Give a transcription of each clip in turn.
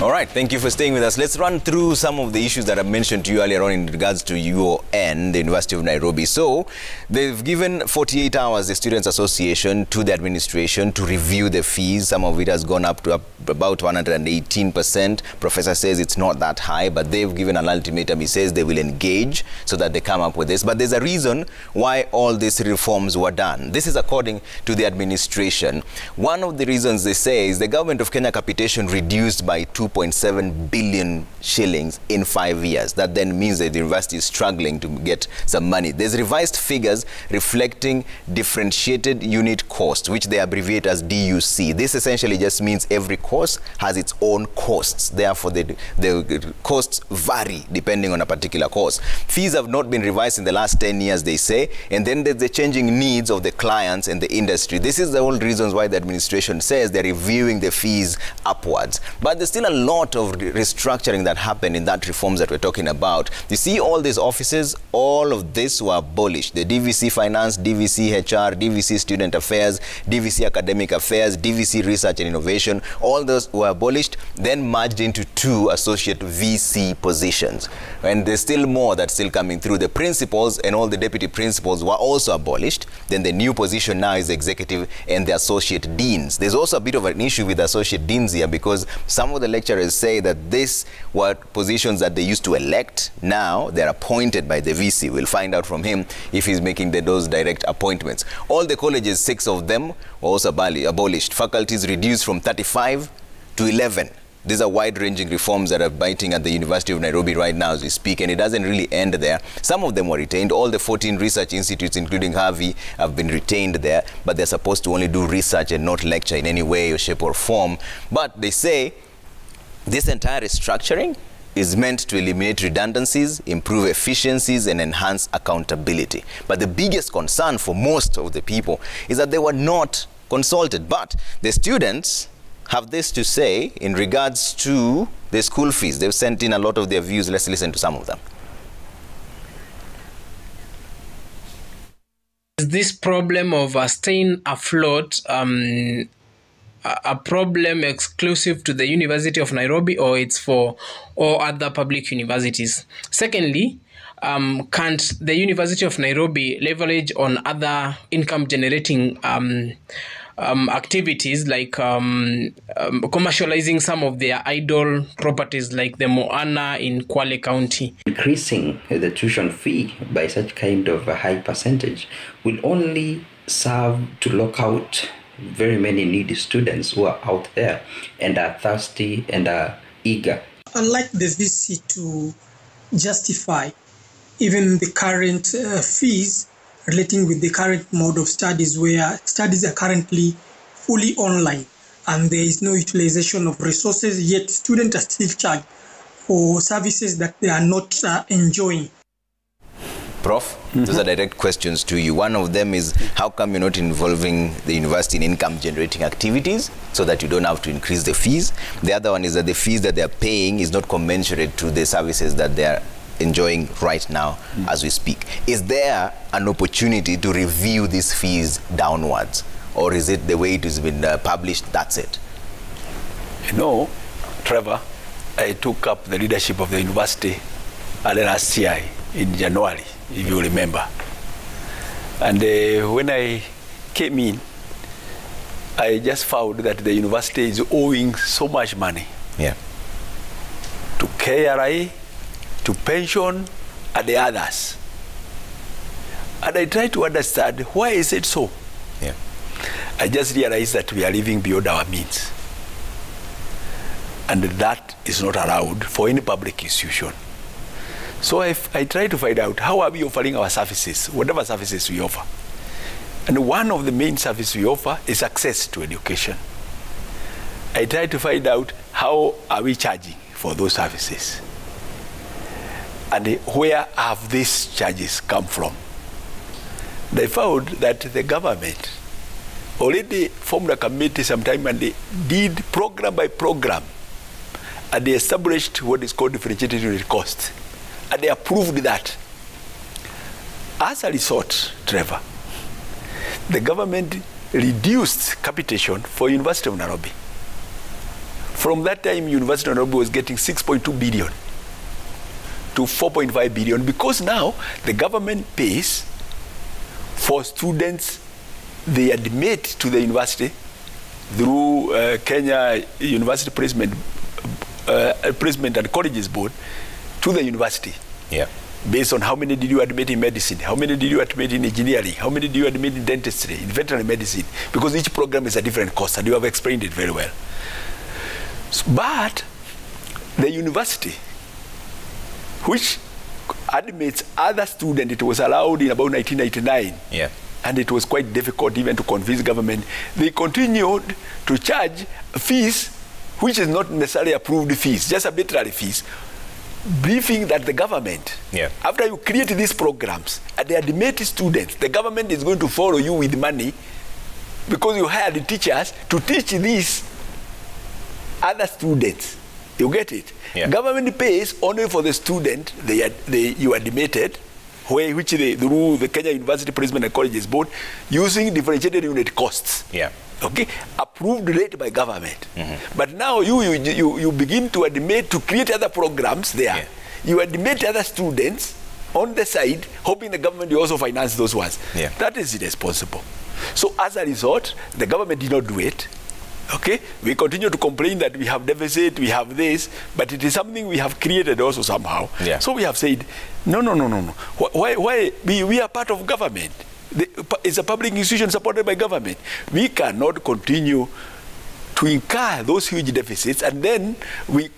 All right, thank you for staying with us. Let's run through some of the issues that I mentioned to you earlier on in regards to UON, the University of Nairobi. So they've given 48 hours, the Students Association, to the administration to review the fees. Some of it has gone up to about 118%. Professor says it's not that high, but they've given an ultimatum. He says they will engage so that they come up with this. But there's a reason why all these reforms were done. This is according to the administration. One of the reasons they say is the government of Kenya capitation reduced by 2.7 billion shillings in 5 years. That then means that the university is struggling to get some money. There's revised figures reflecting differentiated unit cost, which they abbreviate as DUC. This essentially just means every course has its own costs. Therefore, the costs vary depending on a particular course. Fees have not been revised in the last 10 years, they say. And then there's the changing needs of the clients and the industry. This is the whole reasons why the administration says they're reviewing the fees upwards. But there's still a lot of restructuring that happened in that reforms that we're talking about. You see all these offices, all of this were abolished. The DVC Finance, DVC HR, DVC Student Affairs, DVC Academic Affairs, DVC Research and Innovation, all those were abolished, then merged into 2 associate VC positions. And there's still more that's still coming through. The principals and all the deputy principals were also abolished. Then the new position now is the executive and the associate deans. There's also a bit of an issue with associate deans here because some of the lecturers say that these were positions that they used to elect. Now they're appointed by the VC. We'll find out from him if he's making those direct appointments. All the colleges, 6 of them, were also abolished. Faculties reduced from 35 to 11. These are wide-ranging reforms that are biting at the University of Nairobi right now as we speak, and it doesn't really end there. Some of them were retained. All the 14 research institutes, including Harvey, have been retained there, but they're supposed to only do research and not lecture in any way or shape or form. But they say this entire restructuring is meant to eliminate redundancies, improve efficiencies, and enhance accountability. But the biggest concern for most of the people is that they were not consulted. But the students have this to say in regards to the school fees. They've sent in a lot of their views. Let's listen to some of them. Is this problem of staying afloat a problem exclusive to the University of Nairobi, or it's for all other public universities? Secondly, can't the University of Nairobi leverage on other income generating activities like commercializing some of their idle properties like the Moana in Kwale County? Increasing the tuition fee by such kind of a high percentage will only serve to lock out very many needy students who are out there and are thirsty and are eager. I'd like the VC to justify even the current fees relating with the current mode of studies, where studies are currently fully online and there is no utilization of resources, yet students are still charged for services that they are not enjoying. Prof, those are direct questions to you. One of them is, how come you're not involving the university in income generating activities so that you don't have to increase the fees? The other one is that the fees that they're paying is not commensurate to the services that they're enjoying right now as we speak. Is there an opportunity to review these fees downwards, or is it the way it has been published, that's it? You know, Trevor, I took up the leadership of the university at last year in January, if you remember. And when I came in, I just found that the university is owing so much money. Yeah. To KRI, to pension, and the others. And I try to understand, why is it so? Yeah. I just realized that we are living beyond our means. And that is not allowed for any public institution. So I try to find out, how are we offering our services, whatever services we offer. And one of the main services we offer is access to education. I try to find out, how are we charging for those services? And where have these charges come from? They found that the government already formed a committee sometime, and they did program by program, and they established what is called differentiated unit cost, and they approved that. As a result, Trevor, the government reduced capitation for University of Nairobi From that time, University of Nairobi was getting 6.2 billion to 4.5 billion, because now the government pays for students they admit to the university through Kenya University Placement and Colleges Board to the university. Yeah. Based on how many did you admit in medicine, how many did you admit in engineering, how many did you admit in dentistry, in veterinary medicine, because each program is a different cost, and you have explained it very well. But the university, which admits other students, it was allowed in about 1999. Yeah. And it was quite difficult even to convince government. They continued to charge fees, which is not necessarily approved fees, just arbitrary fees, briefing that the government, after you create these programs and they admit students, the government is going to follow you with money because you hired teachers to teach these other students. You get it? Yeah. Government pays only for the student you admitted, which through the Kenya University Placement and Colleges Board, using differentiated unit costs. Yeah. Okay, approved rate by government. But now you begin to admit to create other programs there. Yeah. You admit other students on the side, hoping the government will also finance those ones. Yeah. That is irresponsible. So as a result, the government did not do it. Okay, we continue to complain that we have deficit, we have this, but it is something we have created also somehow. Yeah. So we have said, no. Why we are part of government. It's a public institution supported by government. We cannot continue to incur those huge deficits, and then we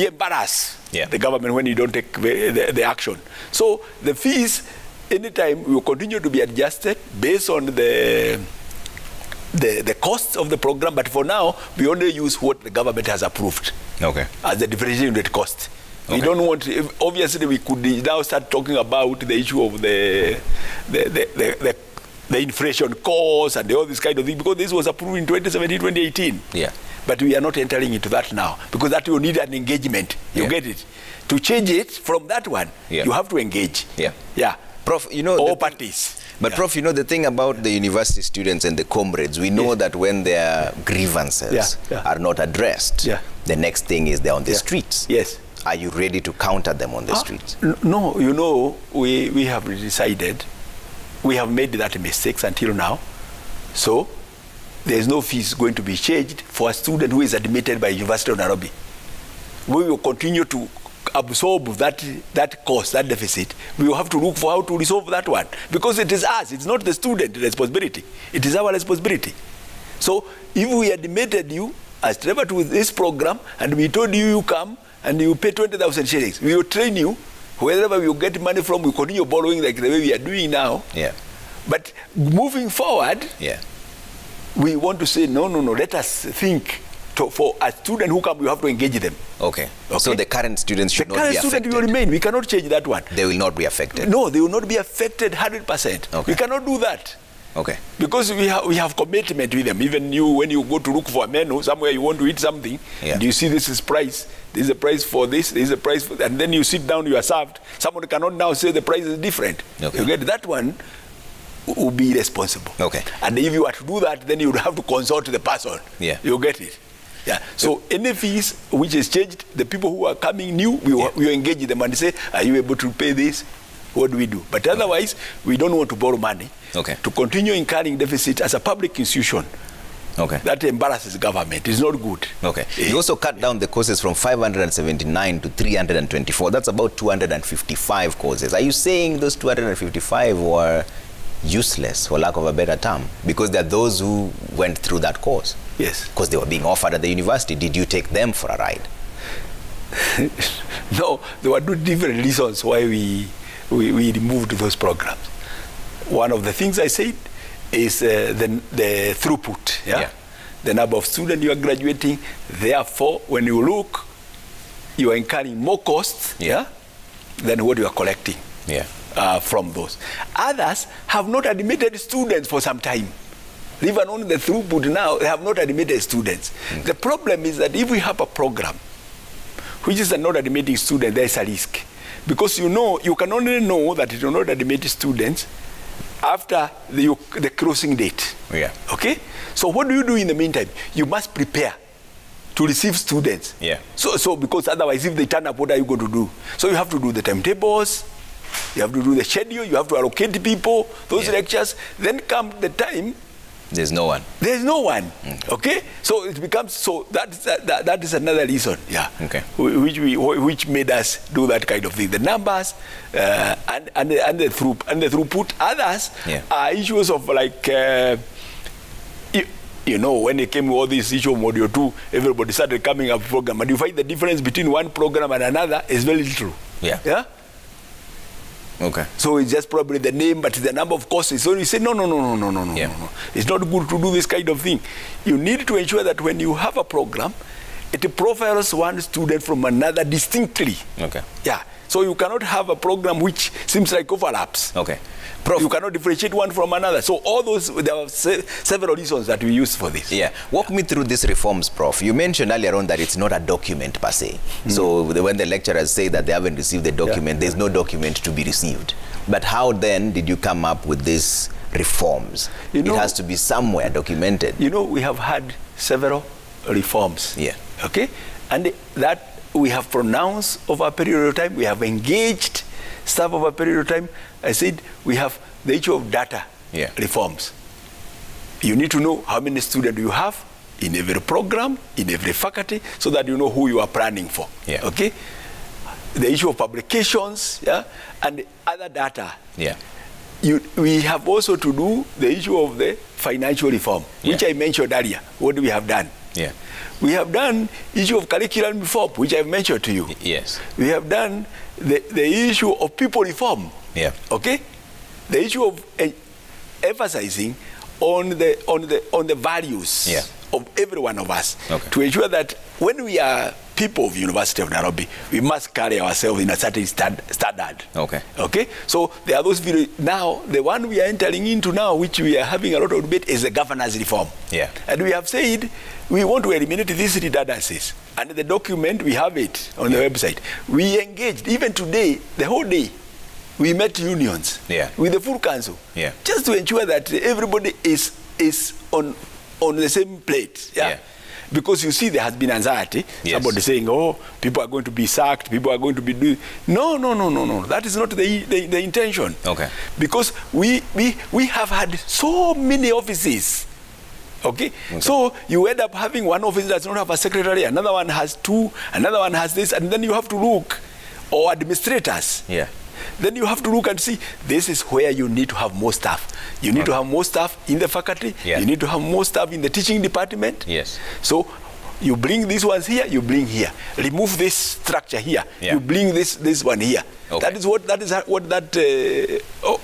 embarrass the government when you don't take the action. So the fees, anytime, will continue to be adjusted based on the costs of the program, but for now, we only use what the government has approved as the differentiated unit cost. We don't want, obviously we could now start talking about the issue of the inflation costs and all this kind of thing, because this was approved in 2017, 2018. Yeah. But we are not entering into that now, because that will need an engagement. You get it? To change it from that one, you have to engage. Yeah. Prof, you know, all parties. But Prof, you know, the thing about the university students and the comrades, we know that when their grievances are not addressed, the next thing is they're on the streets. Yes. Are you ready to counter them on the streets? No, you know, we have decided, we have made that mistakes until now. So there's no fees going to be charged for a student who is admitted by University of Nairobi. We will continue to absorb that cost, that deficit. We will have to look for how to resolve that one, because it is us, it's not the student responsibility. It is our responsibility. So if we admitted you as driver to this program and we told you come and you pay 20,000 shillings, we will train you. Wherever we get money from, we continue borrowing like the way we are doing now. Yeah. But moving forward, we want to say, no, let us think. For a student who come, you have to engage them. Okay. So the current students should not be affected. The current student will remain. We cannot change that one. They will not be affected. No, they will not be affected 100%. Okay. We cannot do that. Okay. Because we have commitment with them. Even you, when you go to look for a menu, somewhere you want to eat something, and you see this is price, this is a price for this, this is a price for, and then you sit down, you are served. Someone cannot now say the price is different. Okay. You get that one will be responsible. Okay. And if you are to do that, then you would have to consult the person. Yeah. You get it. Yeah. So any fees which is changed, the people who are coming new, we engage them and say, are you able to pay this? What do we do? But otherwise, we don't want to borrow money to continue incurring deficit as a public institution. Okay. That embarrasses government. It's not good. Okay. You also cut down the courses from 579 to 324. That's about 255 courses. Are you saying those 255 were useless, for lack of a better term, because there are those who went through that course? Yes. Because they were being offered at the university. Did you take them for a ride? No, there were two different reasons why we removed those programs. One of the things I said is the throughput. Yeah? The number of students you are graduating. Therefore, when you look, you are incurring more costs than what you are collecting from those. Others have not admitted students for some time. Even on the throughput now, they have not admitted students. The problem is that if we have a program which is not admitting students, there is a risk. Because you can only know that it will not admit students after the closing date. Yeah. Okay? So what do you do in the meantime? You must prepare to receive students. Yeah. So because otherwise, if they turn up, what are you going to do? So you have to do the timetables, you have to do the schedule, you have to allocate people, those lectures. Then come the time, there's no one. there's no one. Okay? So it becomes, so that is another reason, yeah. Okay. Which made us do that kind of thing. The numbers and the throughput. Others are issues of like, you know, when it came with all this issue of Module 2, everybody started coming up with program. And you find the difference between one program and another is very little. Yeah. Yeah? Okay. So it's just probably the name, but the number of courses. So you say, no. It's not good to do this kind of thing. You need to ensure that when you have a program, it profiles one student from another distinctly. Okay. Yeah. So you cannot have a program which seems like overlaps. Okay. Prof, you cannot differentiate one from another. So all those, there are several reasons that we use for this. Yeah. Walk me through these reforms, Prof. You mentioned earlier on that it's not a document per se. So when the lecturers say that they haven't received the document, there's no document to be received. But how then did you come up with these reforms? It has to be somewhere documented. You know, we have had several reforms. Yeah. Okay? And that we have pronounced over a period of time. We have engaged staff over a period of time. I said we have the issue of data reforms. You need to know how many students you have in every program, in every faculty, so that you know who you are planning for. Yeah. Okay? The issue of publications, and other data. Yeah. We have also to do the issue of the financial reform, which I mentioned earlier. What we have done? Yeah. We have done issue of curriculum reform, which I've mentioned to you. Yes. We have done the issue of people reform. Yeah. Okay? The issue of emphasizing on the values of every one of us, to ensure that when we are people of University of Nairobi, we must carry ourselves in a certain standard. Okay. Okay? So there are those videos. Now, the one we are entering into now, which we are having a lot of debate, is the governance reform. Yeah. And we have said we want to eliminate these redundancies. And the document, we have it on the website. We engaged, even today, the whole day, we met unions with the full council, just to ensure that everybody is on the same plate. Because you see, there has been anxiety. Somebody saying, oh, people are going to be sacked, people are going to be doing. No. That is not the intention. Okay. Because we have had so many offices. Okay? So you end up having one office that does not have a secretary, another one has two, another one has this, and then you have to look, or administrators. Yeah. Then you have to look and see, this is where you need to have more staff. You need to have more staff in the faculty. You need to have more staff in the teaching department. Yes. So you bring these ones here, you bring here. Remove this structure here. You bring this one here. That is what that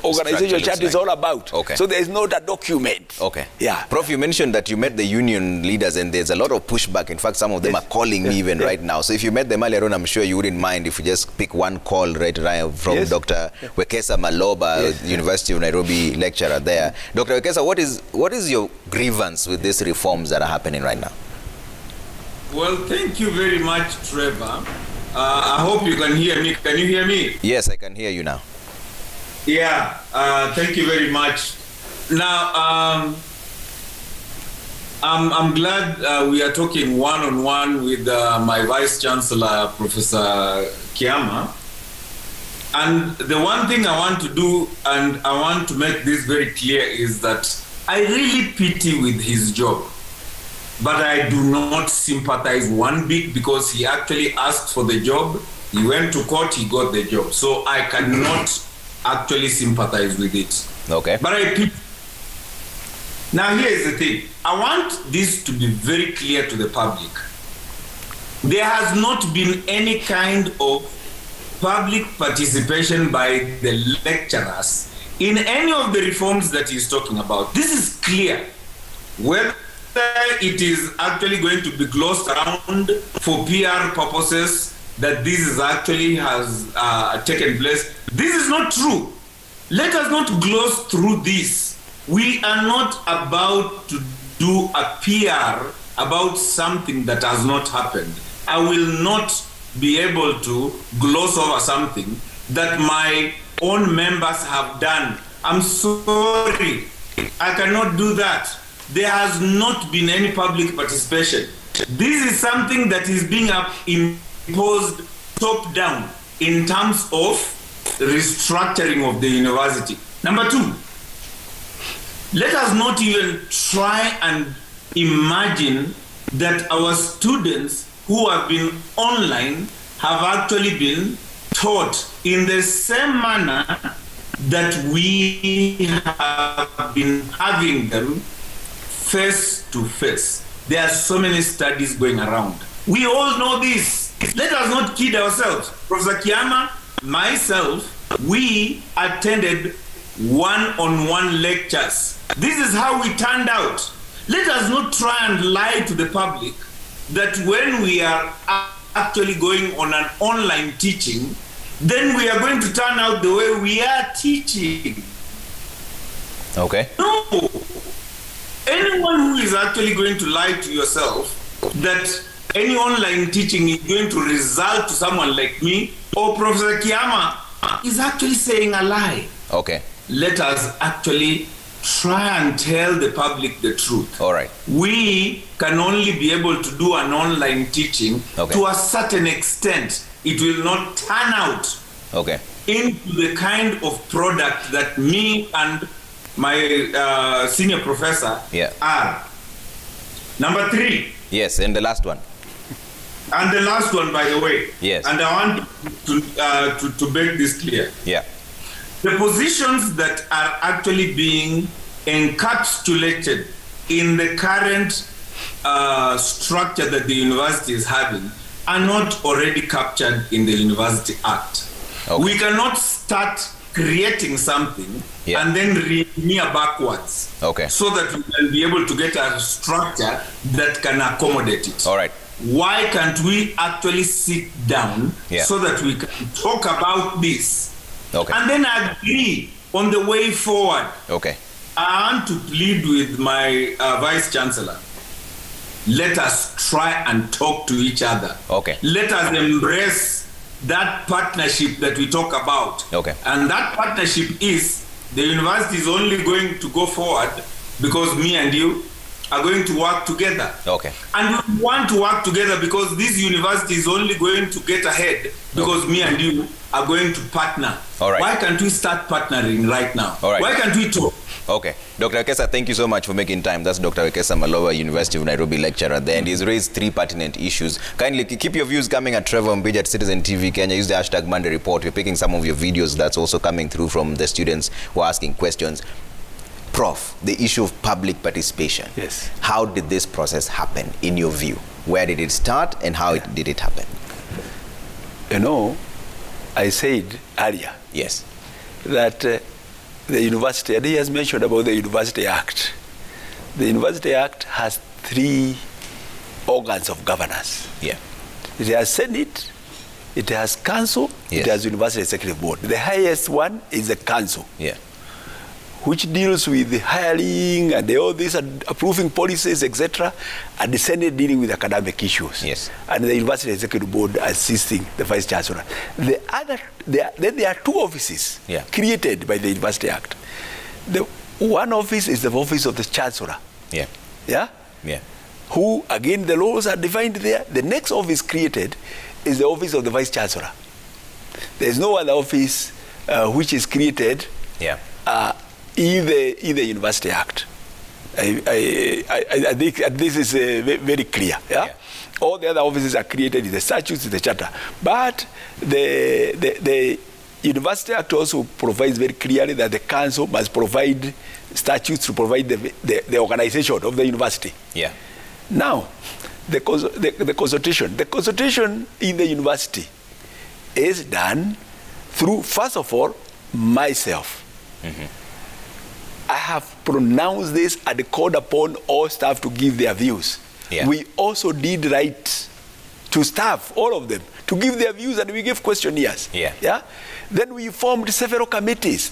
organization chart is all about. Okay. So there is not a document. Okay. Yeah. Prof, you mentioned that you met the union leaders and there's a lot of pushback. In fact, some of them are calling me even right now. So if you met them earlier on, I'm sure you wouldn't mind if you just pick one call right from Dr. Wekesa Maloba, University of Nairobi lecturer there. Dr. Wekesa, what is your grievance with these reforms that are happening right now? Well, thank you very much, Trevor. I hope you can hear me. Can you hear me? Yes, I can hear you now. Yeah, thank you very much. Now, I'm glad we are talking one-on-one with my Vice Chancellor, Professor Kiama. And the one thing I want to do, and I want to make this very clear, is that I really pity with his job. But I do not sympathize one bit, because he actually asked for the job, he went to court, he got the job. So I cannot actually sympathize with it. Okay. But I pity. Now here's the thing. I want this to be very clear to the public. There has not been any kind of public participation by the lecturers in any of the reforms that he's talking about. This is clear. Whether it is actually going to be glossed around for PR purposes, that this is actually has taken place. This is not true. Let us not gloss through this. We are not about to do a PR about something that has not happened. I will not be able to gloss over something that my own members have done. I'm sorry. I cannot do that. There has not been any public participation. This is something that is being imposed top down in terms of restructuring of the university. Number two, let us not even try and imagine that our students who have been online have actually been taught in the same manner that we have been having them face to face. There are so many studies going around. We all know this. Let us not kid ourselves. Professor Kiama, myself, we attended one-on-one lectures. This is how we turned out. Let us not try and lie to the public that when we are actually going on an online teaching, then we are going to turn out the way we are teaching. Okay. No. Anyone who is actually going to lie to yourself that any online teaching is going to result to someone like me or Professor Kiama is actually saying a lie. Okay. Let us actually try and tell the public the truth. All right. We can only be able to do an online teaching to a certain extent. It will not turn out into the kind of product that me and my senior professor are. Number three. Yes, and the last one. And the last one, by the way. Yes. And I want to make this clear. Yeah. The positions that are actually being encapsulated in the current structure that the university is having are not already captured in the University Act. Okay. We cannot start creating something and then re-engineer backwards so that we can be able to get a structure that can accommodate it. All right. Why can't we actually sit down so that we can talk about this and then agree on the way forward? Okay. I want to plead with my Vice Chancellor. Let us try and talk to each other. Okay. Let us embrace that partnership that we talk about. Okay. And that partnership is the university is only going to go forward because me and you are going to work together. Okay. And we want to work together because this university is only going to get ahead because me and you are going to partner. All right. Why can't we start partnering right now? All right. Why can't we talk? Okay. Dr. Wekesa, thank you so much for making time. That's Dr. Wekesa Maloba, University of Nairobi lecturer there, and he's raised 3 pertinent issues. Kindly keep your views coming at Trevor Mbija at Citizen TV Kenya. Use the hashtag Monday Report. We're picking some of your videos that's also coming through from the students who are asking questions. Prof, the issue of public participation. Yes. How did this process happen in your view? Where did it start and how did it happen? You know, I said earlier that the university, and he has mentioned about the University Act. The University Act has 3 organs of governance. Yeah. It has Senate, it has Council, it has University Executive Board. The highest one is the Council. Yeah. Which deals with the hiring and all this and approving policies, etc., and the Senate dealing with academic issues. Yes. And the University Executive Board assisting the Vice Chancellor. Then there are 2 offices created by the University Act. The one office is the office of the Chancellor. Yeah. Yeah? Yeah. Who, again, the laws are defined there. The next office created is the office of the Vice Chancellor. There is no other office which is created in the University Act. I think this is very clear. Yeah? All the other offices are created in the statutes, in the charter. But the University Act also provides very clearly that the council must provide statutes to provide the organization of the university. Yeah. Now, the consultation in the university is done through, first of all, myself. Mm-hmm. I have pronounced this and called upon all staff to give their views. Yeah. We also did write to staff, all of them, to give their views, and we gave questionnaires. Yeah. Yeah? Then we formed several committees.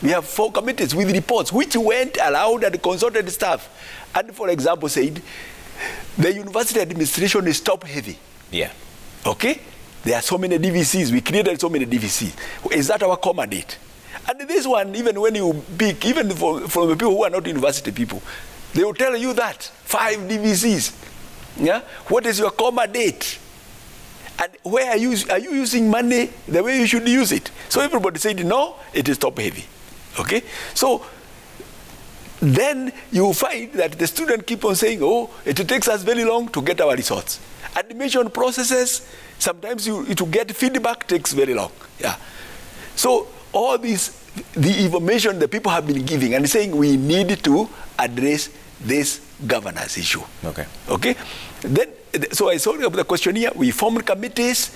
We have 4 committees with reports which went aloud and consulted staff. And for example, said, the university administration is top heavy. Yeah. Okay? There are so many DVCs. We created so many DVCs. Is that our commandate? And this one, even when you pick, even from the people who are not university people, they will tell you that 5 DVCs. Yeah? What is your comma date? And where are you using money the way you should use it? So everybody said, no, it is top heavy. Okay? So then you find that the student keep on saying, oh, it takes us very long to get our results. Admission processes, sometimes to get feedback takes very long. Yeah. So all this, the information that people have been giving and saying we need to address this governance issue. Okay. Okay? Then, so I saw the questionnaire, we formed committees,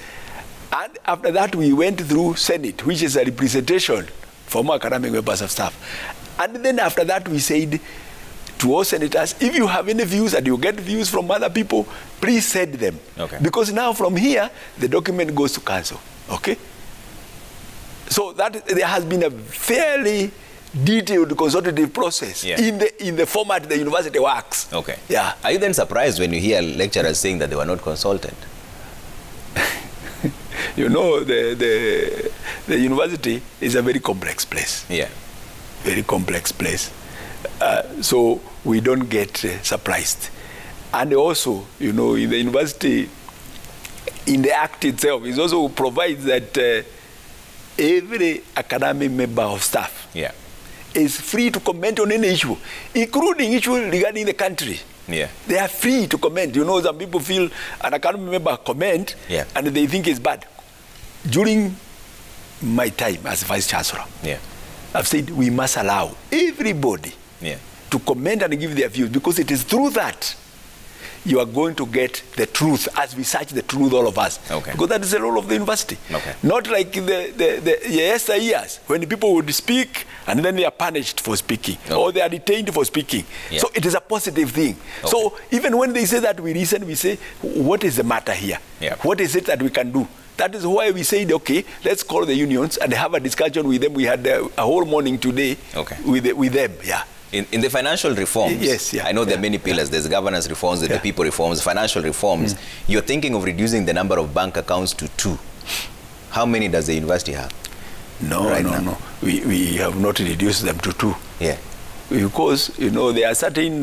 and after that we went through Senate, which is a representation from academic members of staff. And then after that we said to all senators, if you have any views and you get views from other people, please send them. Okay. Because now from here, the document goes to council. Okay? So that there has been a fairly detailed consultative process in the format the university works. Okay. Yeah. Are you then surprised when you hear lecturers saying that they were not consulted? You know, the university is a very complex place. Yeah. Very complex place. So we don't get surprised. And also, you know, in the university, in the act itself, it also provides that every academic member of staff is free to comment on any issue, including issues regarding the country. Yeah. They are free to comment. You know, some people feel an academic member comment and they think it's bad. During my time as Vice Chancellor, I've said we must allow everybody to comment and give their views, because it is through that you are going to get the truth as we search the truth, all of us. Okay. Because that is the role of the university. Okay. Not like the yesteryears when people would speak and then they are punished for speaking or they are detained for speaking. So it is a positive thing. So even when they say that we listen, we say, what is the matter here? What is it that we can do? That is why we said, okay, let's call the unions and have a discussion with them. We had a whole morning today with them. Yeah. In the financial reforms, I know there are many pillars. There's governance reforms, there's the people reforms, financial reforms. You're thinking of reducing the number of bank accounts to 2. How many does the university have? No. We have not reduced them to 2. Yeah. Because, you know, there are certain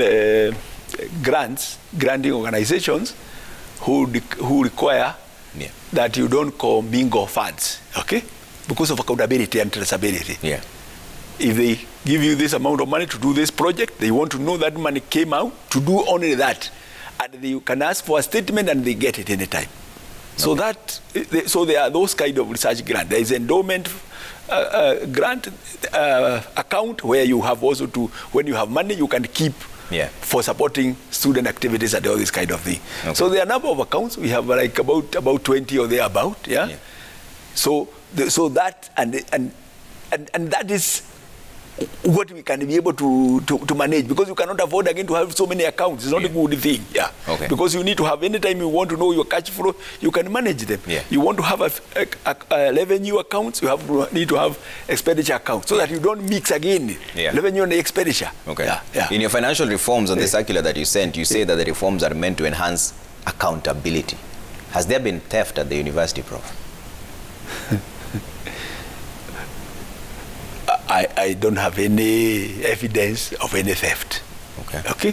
granting organizations who require that you don't commingle funds, okay? Because of accountability and traceability. Yeah. If they give you this amount of money to do this project, they want to know that money came out to do only that. And you can ask for a statement and they get it anytime. So so there are those kind of research grants. There is endowment grant account where you have also when you have money, you can keep for supporting student activities and all this kind of thing. Okay. So there are a number of accounts. We have like about 20 or thereabout. Yeah. So that and that is what we can be able to manage, because you cannot afford again to have so many accounts. It's not a good thing. Yeah. Okay. Because you need to have, anytime you want to know your cash flow, you can manage them. Yeah. You want to have a revenue accounts, you need to have expenditure accounts, so that you don't mix again revenue and expenditure. Okay. Yeah. In your financial reforms on the circular that you sent, you say that the reforms are meant to enhance accountability. Has there been theft at the university, Prof? I don't have any evidence of any theft. Okay.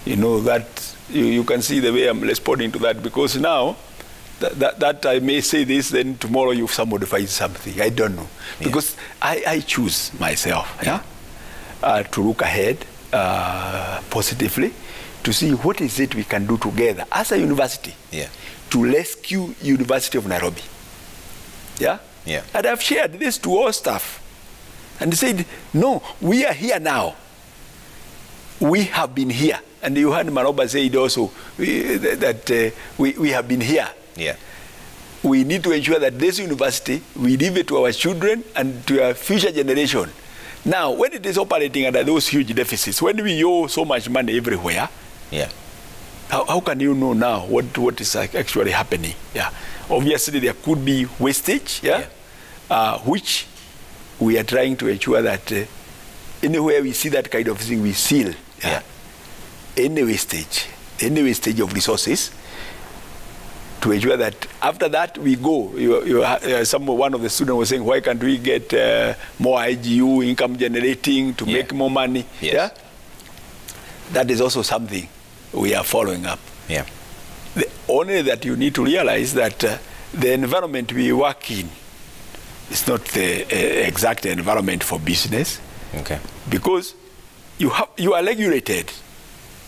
You know that you can see the way I'm responding to that, because now that I may say this, then tomorrow somebody finds something. I don't know, because I choose myself to look ahead positively, to see what is it we can do together as a university to rescue University of Nairobi. And I've shared this to all staff. And they said, no, we are here now. We have been here. And you heard Maroba say it also, that we have been here. Yeah. We need to ensure that this university, we leave it to our children and to our future generation. Now, when it is operating under those huge deficits, when we owe so much money everywhere, how can you know now what is actually happening? Obviously, there could be wastage, which we are trying to ensure that anywhere we see that kind of thing, we seal any wastage of resources, to ensure that after that we go. One of the students was saying, why can't we get more IGU, income generating, to make more money? That is also something we are following up. only that you need to realize that the environment we work in is not the exact environment for business. Okay. Because you are regulated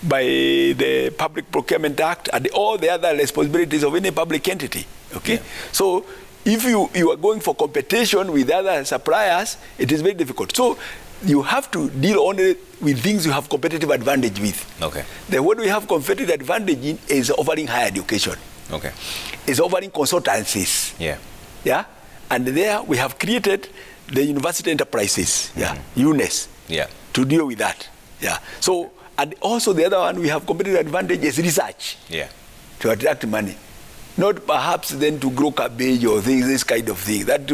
by the Public Procurement Act and all the other responsibilities of any public entity. Okay. Yeah. So if you are going for competition with other suppliers, it is very difficult. So you have to deal only with things you have competitive advantage with. Okay. Then what we have competitive advantage in is offering higher education. Okay. Is offering consultancies. Yeah. Yeah. And there we have created the university enterprises. Yeah. UNES. Yeah. To deal with that. Yeah. So, and also the other one we have competitive advantage is research. Yeah. To attract money. Not perhaps then to grow cabbage or things, this kind of thing. That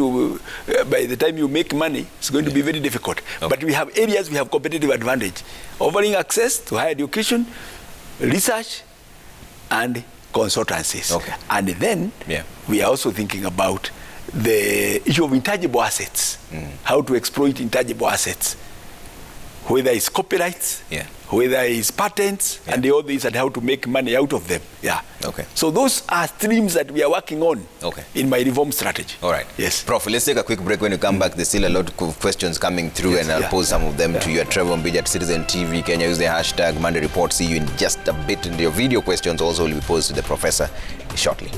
by the time you make money, it's going to be very difficult. Okay. But we have areas we have competitive advantage. Offering access to higher education, research, and consultancies. Okay. And then we are also thinking about the issue of intangible assets. How to exploit intangible assets. Whether it's copyrights, whether it's patents, and all these, and how to make money out of them. Yeah. Okay. So those are streams that we are working on in my reform strategy. All right. Yes. Prof, let's take a quick break. When you come back, there's still a lot of questions coming through, and I'll pose some of them to you at Trevor Mbija at Citizen TV. Kenya, use the hashtag Monday Report. See you in just a bit. And your video questions also will be posed to the professor shortly.